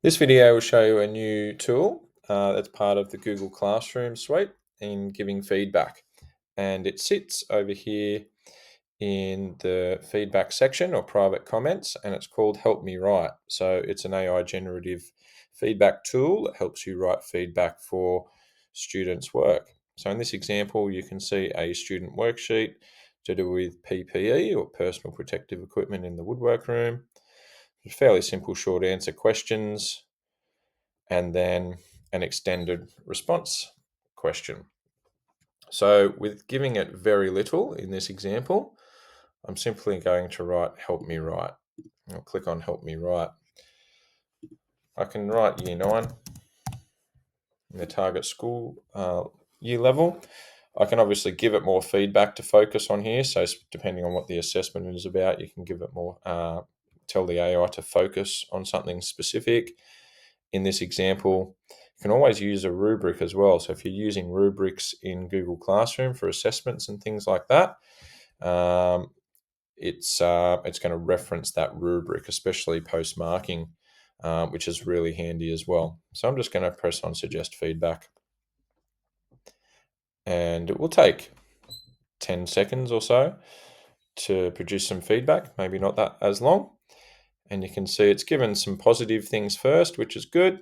This video will show you a new tool that's part of the Google Classroom suite in giving feedback. And it sits over here in the feedback section or private comments, and it's called Help Me Write. So it's an AI generative feedback tool that helps you write feedback for students' work. So in this example, you can see a student worksheet to do with PPE or personal protective equipment in the woodwork room. Fairly simple short answer questions, and then an extended response question. So with giving it very little in this example, I'm simply going to write Help Me Write. I'll click on Help Me Write. I can write Year 9 in the target school year level. I can obviously give it more feedback to focus on here. So depending on what the assessment is about, you can give it more, tell the AI to focus on something specific. In this example, you can always use a rubric as well. So if you're using rubrics in Google Classroom for assessments and things like that, it's going to reference that rubric, especially post-marking, which is really handy as well. So I'm just going to press on Suggest Feedback. And it will take 10 seconds or so to produce some feedback, maybe not that as long. And you can see it's given some positive things first, which is good,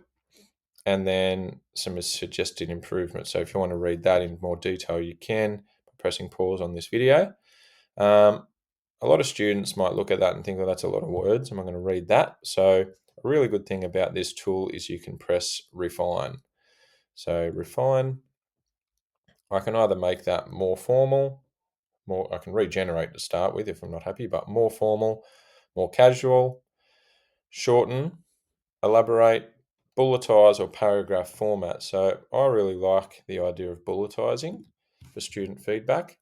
and then some suggested improvements. So if you want to read that in more detail, you can by pressing pause on this video. A lot of students might look at that and think, well, that's a lot of words. I'm not going to read that. So a really good thing about this tool is you can press refine. So refine, I can either make that more formal, I can regenerate to start with if I'm not happy, but more formal, more casual, shorten, elaborate, bulletize, or paragraph format. So I really like the idea of bulletizing for student feedback.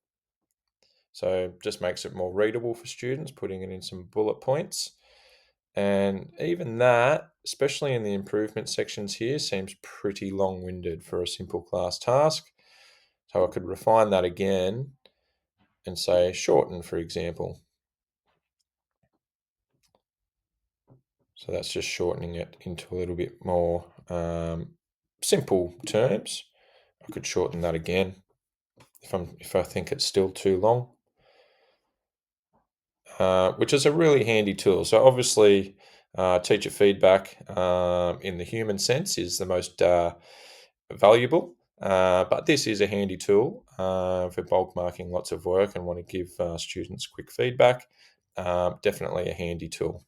So just makes it more readable for students, putting it in some bullet points. And even that, especially in the improvement sections here, seems pretty long-winded for a simple class task. So I could refine that again and say shorten, for example. So that's just shortening it into a little bit more simple terms. I could shorten that again if I think it's still too long, which is a really handy tool. So obviously, teacher feedback in the human sense is the most valuable, but this is a handy tool for bulk marking lots of work and want to give students quick feedback. Definitely a handy tool.